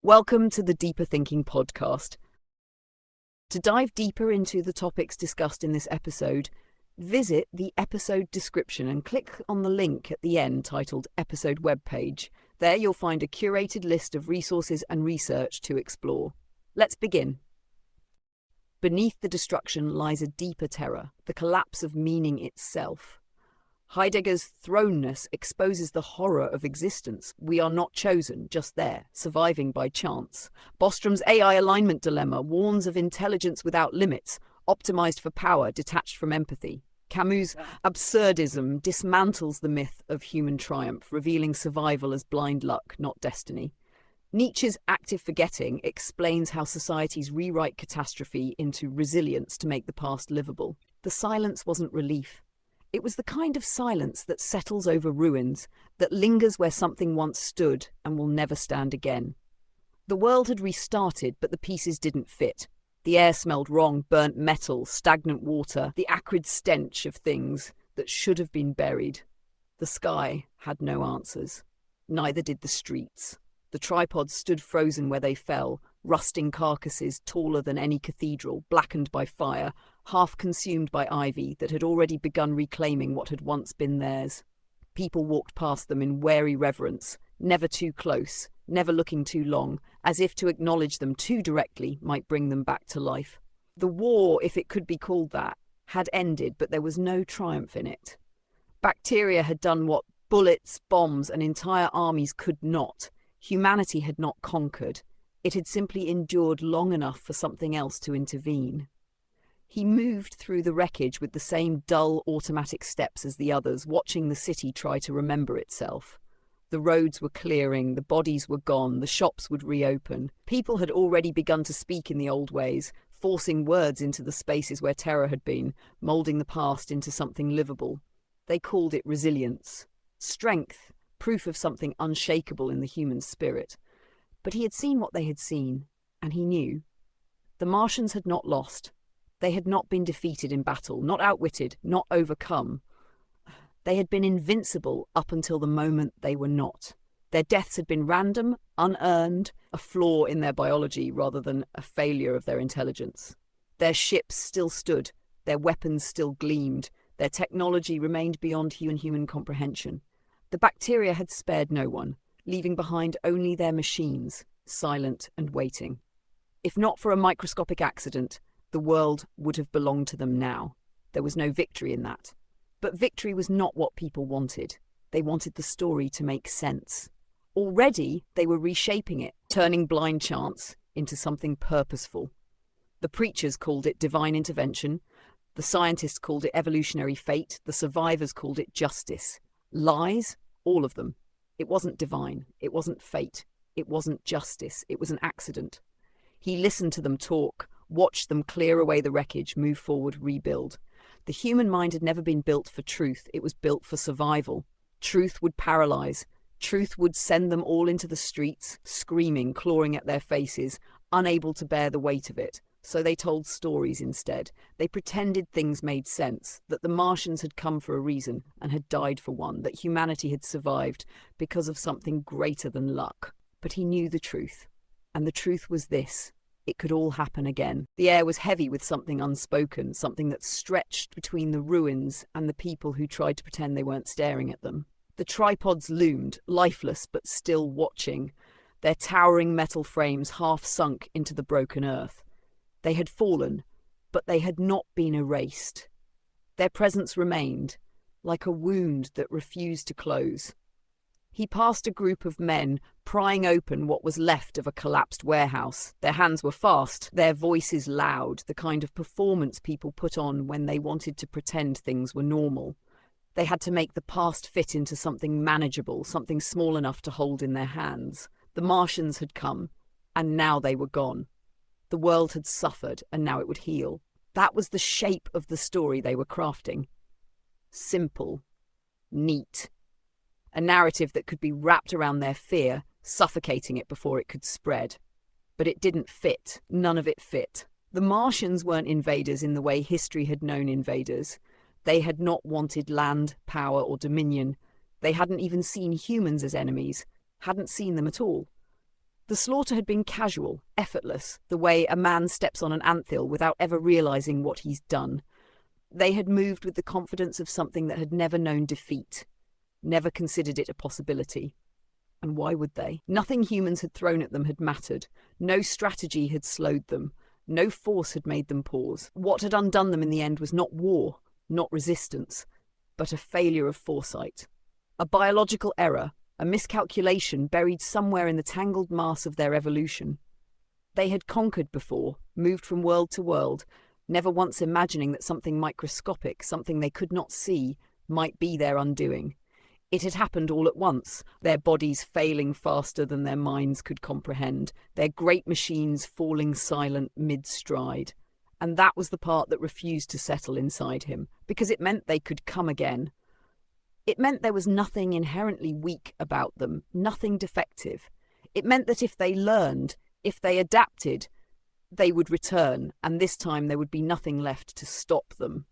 Welcome to the Deeper Thinking podcast. To dive deeper into the topics discussed in this episode, visit the episode description and click on the link at the end titled Episode Webpage. There you'll find a curated list of resources and research to explore. Let's begin. Beneath the destruction lies a deeper terror, the collapse of meaning itself. Heidegger's thrownness exposes the horror of existence. We are not chosen, just there, surviving by chance. Bostrom's AI alignment dilemma warns of intelligence without limits, optimized for power, detached from empathy. Camus' Absurdism dismantles the myth of human triumph, revealing survival as blind luck, not destiny. Nietzsche's active forgetting explains how societies rewrite catastrophe into resilience to make the past livable. The silence wasn't relief. It was the kind of silence that settles over ruins, that lingers where something once stood and will never stand again. The world had restarted, but the pieces didn't fit. The air smelled wrong, burnt metal, stagnant water, the acrid stench of things that should have been buried. The sky had no answers. Neither did the streets. The tripods stood frozen where they fell, rusting carcasses taller than any cathedral, blackened by fire, half consumed by ivy that had already begun reclaiming what had once been theirs. People walked past them in wary reverence, never too close, never looking too long, as if to acknowledge them too directly might bring them back to life. The war, if it could be called that, had ended, but there was no triumph in it. Bacteria had done what bullets, bombs, and entire armies could not. Humanity had not conquered. It had simply endured long enough for something else to intervene. He moved through the wreckage with the same dull, automatic steps as the others, watching the city try to remember itself. The roads were clearing, the bodies were gone, the shops would reopen. People had already begun to speak in the old ways, forcing words into the spaces where terror had been, moulding the past into something livable. They called it resilience, strength, proof of something unshakable in the human spirit. But he had seen what they had seen, and he knew. The Martians had not lost. They had not been defeated in battle, not outwitted, not overcome. They had been invincible up until the moment they were not. Their deaths had been random, unearned, a flaw in their biology rather than a failure of their intelligence. Their ships still stood, their weapons still gleamed, their technology remained beyond human comprehension. The bacteria had spared no one, leaving behind only their machines, silent and waiting. If not for a microscopic accident, the world would have belonged to them now. There was no victory in that. But victory was not what people wanted. They wanted the story to make sense. Already, they were reshaping it, turning blind chance into something purposeful. The preachers called it divine intervention. The scientists called it evolutionary fate. The survivors called it justice. Lies, all of them. It wasn't divine. It wasn't fate. It wasn't justice. It was an accident. He listened to them talk, watched them clear away the wreckage, move forward, rebuild. The human mind had never been built for truth. It was built for survival. Truth would paralyze. Truth would send them all into the streets, screaming, clawing at their faces, unable to bear the weight of it. So they told stories instead. They pretended things made sense, that the Martians had come for a reason and had died for one, that humanity had survived because of something greater than luck. But he knew the truth. And the truth was this. It could all happen again. The air was heavy with something unspoken, something that stretched between the ruins and the people who tried to pretend they weren't staring at them. The tripods loomed, lifeless but still watching, their towering metal frames half sunk into the broken earth. They had fallen, but they had not been erased. Their presence remained, like a wound that refused to close. He passed a group of men, prying open what was left of a collapsed warehouse. Their hands were fast, their voices loud, the kind of performance people put on when they wanted to pretend things were normal. They had to make the past fit into something manageable, something small enough to hold in their hands. The Martians had come, and now they were gone. The world had suffered, and now it would heal. That was the shape of the story they were crafting. Simple. Neat. A narrative that could be wrapped around their fear, suffocating it before it could spread. But it didn't fit. None of it fit. The Martians weren't invaders in the way history had known invaders. They had not wanted land, power, or dominion. They hadn't even seen humans as enemies, hadn't seen them at all. The slaughter had been casual, effortless, the way a man steps on an anthill without ever realizing what he's done. They had moved with the confidence of something that had never known defeat, never considered it a possibility. And why would they? Nothing humans had thrown at them had mattered. No strategy had slowed them. No force had made them pause. What had undone them in the end was not war, not resistance, but a failure of foresight. A biological error, a miscalculation buried somewhere in the tangled mass of their evolution. They had conquered before, moved from world to world, never once imagining that something microscopic, something they could not see, might be their undoing. It had happened all at once, their bodies failing faster than their minds could comprehend, their great machines falling silent mid-stride. And that was the part that refused to settle inside him, because it meant they could come again. It meant there was nothing inherently weak about them, nothing defective. It meant that if they learned, if they adapted, they would return, and this time there would be nothing left to stop them.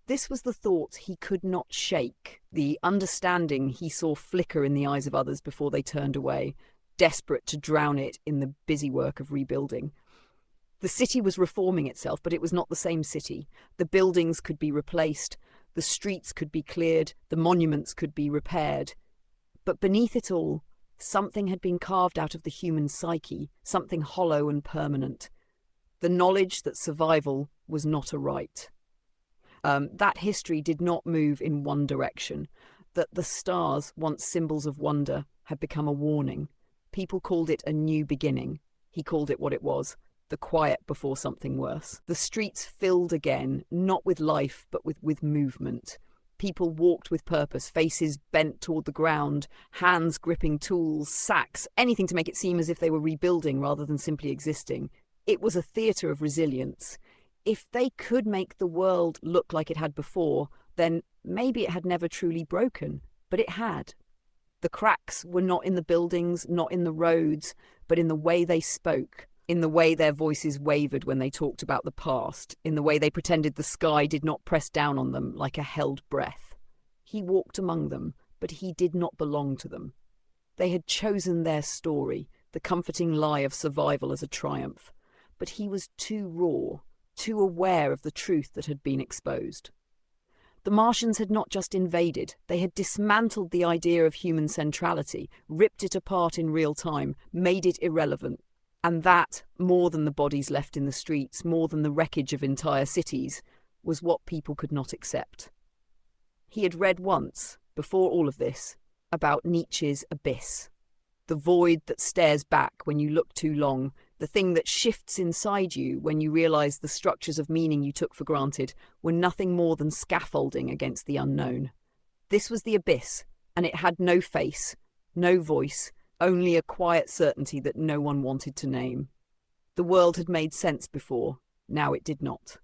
This was the thought he could not shake, the understanding he saw flicker in the eyes of others before they turned away, desperate to drown it in the busy work of rebuilding. The city was reforming itself, but it was not the same city. The buildings could be replaced, the streets could be cleared, the monuments could be repaired. But beneath it all, something had been carved out of the human psyche, something hollow and permanent. The knowledge that survival was not a right. That history did not move in one direction, that the stars, once symbols of wonder, had become a warning. People called it a new beginning. He called it what it was, the quiet before something worse. The streets filled again, not with life, but with movement. People walked with purpose, faces bent toward the ground, hands gripping tools, sacks, anything to make it seem as if they were rebuilding rather than simply existing. It was a theatre of resilience. If they could make the world look like it had before, then maybe it had never truly broken, but it had. The cracks were not in the buildings, not in the roads, but in the way they spoke, in the way their voices wavered when they talked about the past, in the way they pretended the sky did not press down on them like a held breath. He walked among them, but he did not belong to them. They had chosen their story, the comforting lie of survival as a triumph, but he was too raw, too aware of the truth that had been exposed. The Martians had not just invaded, they had dismantled the idea of human centrality, ripped it apart in real time, made it irrelevant. And that, more than the bodies left in the streets, more than the wreckage of entire cities, was what people could not accept. He had read once, before all of this, about Nietzsche's abyss. The void that stares back when you look too long, the thing that shifts inside you when you realise the structures of meaning you took for granted were nothing more than scaffolding against the unknown. This was the abyss, and it had no face, no voice, only a quiet certainty that no one wanted to name. The world had made sense before, now it did not.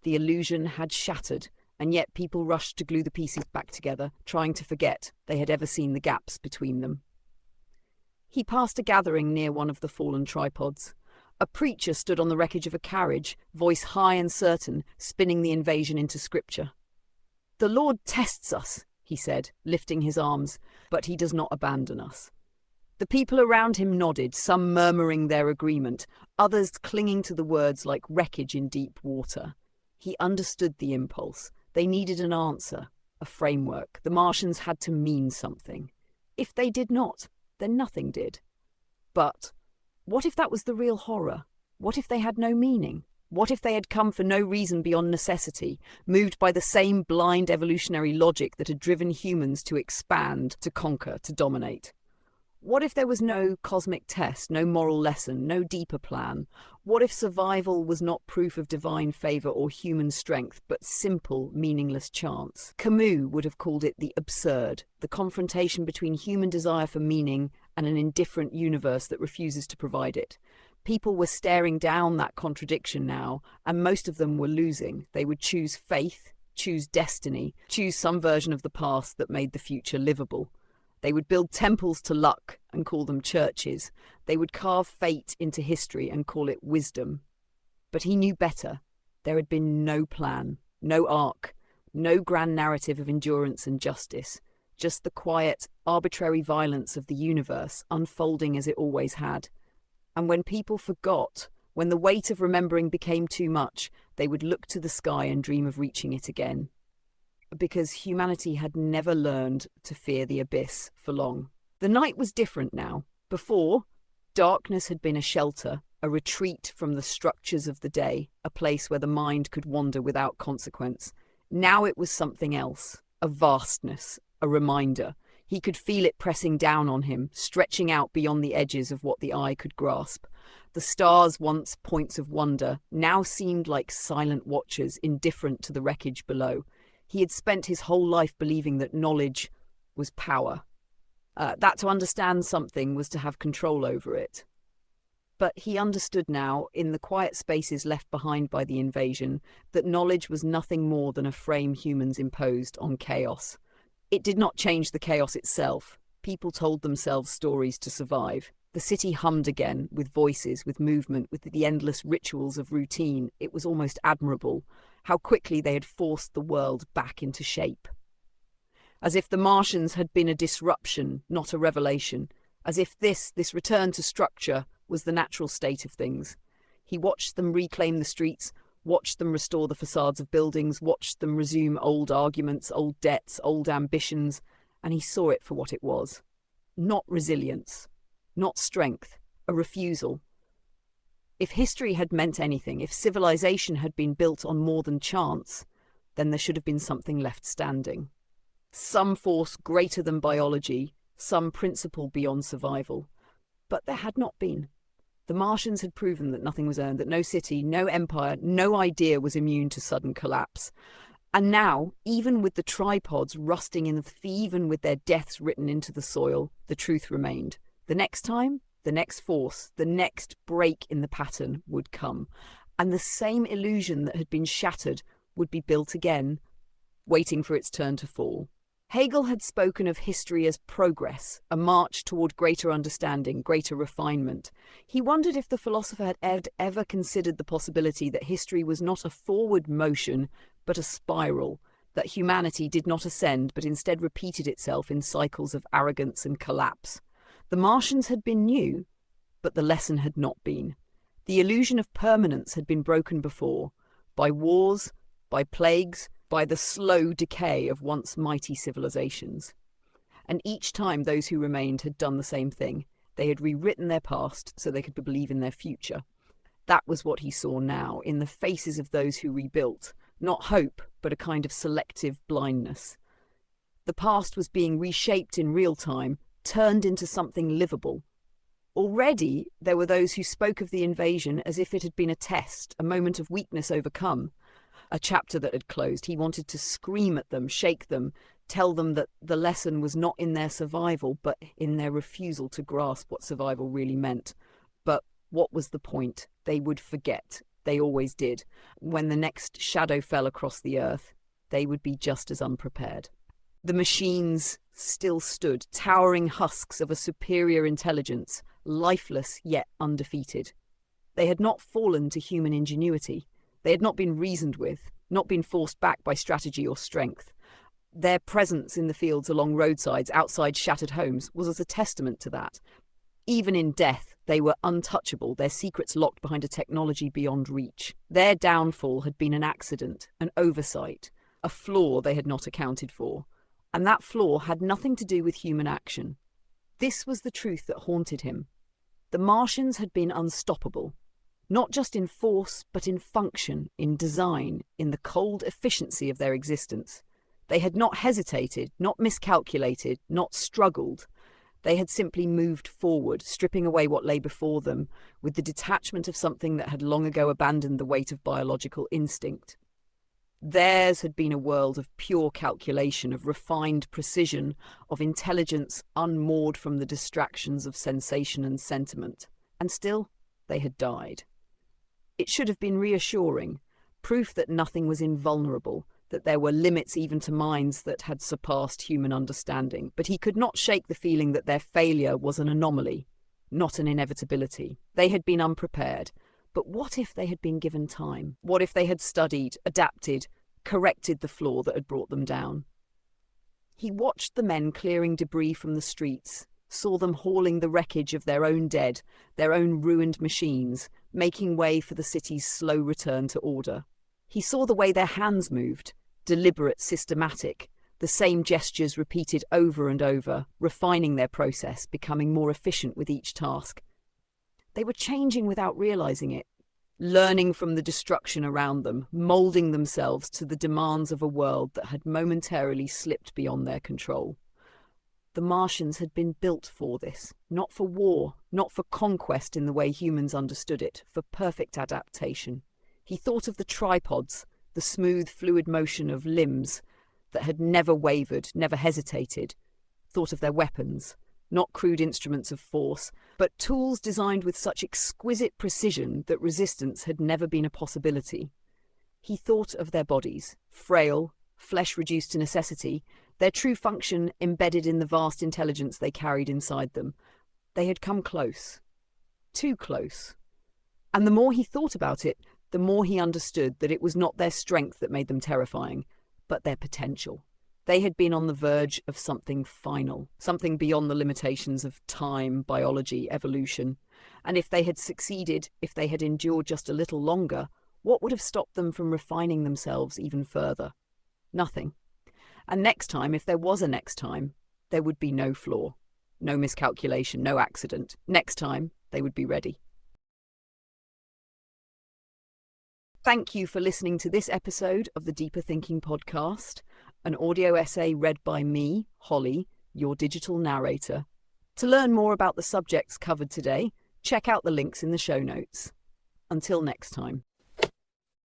The illusion had shattered, and yet people rushed to glue the pieces back together, trying to forget they had ever seen the gaps between them. He passed a gathering near one of the fallen tripods. A preacher stood on the wreckage of a carriage, voice high and certain, spinning the invasion into scripture. "The Lord tests us," he said, lifting his arms, "but he does not abandon us." The people around him nodded, some murmuring their agreement, others clinging to the words like wreckage in deep water. He understood the impulse. They needed an answer, a framework. The Martians had to mean something. If they did not, then nothing did. But what if that was the real horror? What if they had no meaning? What if they had come for no reason beyond necessity, moved by the same blind evolutionary logic that had driven humans to expand, to conquer, to dominate? What if there was no cosmic test, no moral lesson, no deeper plan? What if survival was not proof of divine favour or human strength, but simple, meaningless chance? Camus would have called it the absurd, the confrontation between human desire for meaning and an indifferent universe that refuses to provide it. People were staring down that contradiction now, and most of them were losing. They would choose faith, choose destiny, choose some version of the past that made the future livable. They would build temples to luck and call them churches. They would carve fate into history and call it wisdom. But he knew better. There had been no plan, no arc, no grand narrative of endurance and justice, just the quiet, arbitrary violence of the universe unfolding as it always had. And when people forgot, when the weight of remembering became too much, they would look to the sky and dream of reaching it again. Because humanity had never learned to fear the abyss for long. The night was different now. Before, darkness had been a shelter, a retreat from the structures of the day, a place where the mind could wander without consequence. Now it was something else, a vastness, a reminder. He could feel it pressing down on him, stretching out beyond the edges of what the eye could grasp. The stars, once points of wonder, now seemed like silent watchers, indifferent to the wreckage below. He had spent his whole life believing that knowledge was power. That to understand something was to have control over it. But he understood now, in the quiet spaces left behind by the invasion, that knowledge was nothing more than a frame humans imposed on chaos. It did not change the chaos itself. People told themselves stories to survive. The city hummed again, with voices, with movement, with the endless rituals of routine. It was almost admirable, how quickly they had forced the world back into shape. As if the Martians had been a disruption, not a revelation. As if this return to structure was the natural state of things. He watched them reclaim the streets, watched them restore the facades of buildings, watched them resume old arguments, old debts, old ambitions, and he saw it for what it was. Not resilience, not strength, a refusal. If history had meant anything, if civilization had been built on more than chance, then there should have been something left standing. Some force greater than biology, some principle beyond survival. But there had not been. The Martians had proven that nothing was earned, that no city, no empire, no idea was immune to sudden collapse. And now, even with the tripods rusting in the even with their deaths written into the soil, the truth remained. The next time, the next force, the next break in the pattern would come. And the same illusion that had been shattered would be built again, waiting for its turn to fall. Hegel had spoken of history as progress, a march toward greater understanding, greater refinement. He wondered if the philosopher had ever considered the possibility that history was not a forward motion, but a spiral, that humanity did not ascend, but instead repeated itself in cycles of arrogance and collapse. The Martians had been new, but the lesson had not been. The illusion of permanence had been broken before, by wars, by plagues, by the slow decay of once mighty civilizations. And each time those who remained had done the same thing. They had rewritten their past so they could believe in their future. That was what he saw now, in the faces of those who rebuilt. Not hope, but a kind of selective blindness. The past was being reshaped in real time, turned into something livable. Already there were those who spoke of the invasion as if it had been a test, a moment of weakness overcome. A chapter that had closed. He wanted to scream at them, shake them, tell them that the lesson was not in their survival, but in their refusal to grasp what survival really meant. But what was the point? They would forget. They always did. When the next shadow fell across the earth, they would be just as unprepared. The machines still stood, towering husks of a superior intelligence, lifeless yet undefeated. They had not fallen to human ingenuity. They had not been reasoned with, not been forced back by strategy or strength. Their presence in the fields along roadsides, outside shattered homes, was as a testament to that. Even in death, they were untouchable, their secrets locked behind a technology beyond reach. Their downfall had been an accident, an oversight, a flaw they had not accounted for. And that flaw had nothing to do with human action. This was the truth that haunted him. The Martians had been unstoppable. Not just in force, but in function, in design, in the cold efficiency of their existence. They had not hesitated, not miscalculated, not struggled. They had simply moved forward, stripping away what lay before them, with the detachment of something that had long ago abandoned the weight of biological instinct. Theirs had been a world of pure calculation, of refined precision, of intelligence unmoored from the distractions of sensation and sentiment. And still, they had died. It should have been reassuring, proof that nothing was invulnerable, that there were limits even to minds that had surpassed human understanding. But he could not shake the feeling that their failure was an anomaly, not an inevitability. They had been unprepared. But what if they had been given time? What if they had studied, adapted, corrected the flaw that had brought them down? He watched the men clearing debris from the streets, saw them hauling the wreckage of their own dead, their own ruined machines, making way for the city's slow return to order. He saw the way their hands moved, deliberate, systematic, the same gestures repeated over and over, refining their process, becoming more efficient with each task. They were changing without realizing it, learning from the destruction around them, molding themselves to the demands of a world that had momentarily slipped beyond their control. The Martians had been built for this, not for war, not for conquest in the way humans understood it, for perfect adaptation. He thought of the tripods, the smooth, fluid motion of limbs that had never wavered, never hesitated. Thought of their weapons, not crude instruments of force, but tools designed with such exquisite precision that resistance had never been a possibility. He thought of their bodies, frail, flesh reduced to necessity, their true function embedded in the vast intelligence they carried inside them. They had come close. Too close. And the more he thought about it, the more he understood that it was not their strength that made them terrifying, but their potential. They had been on the verge of something final, something beyond the limitations of time, biology, evolution. And if they had succeeded, if they had endured just a little longer, what would have stopped them from refining themselves even further? Nothing. And next time, if there was a next time, there would be no flaw, no miscalculation, no accident. Next time, they would be ready. Thank you for listening to this episode of the Deeper Thinking podcast, an audio essay read by me, Holly, your digital narrator. To learn more about the subjects covered today, check out the links in the show notes. Until next time.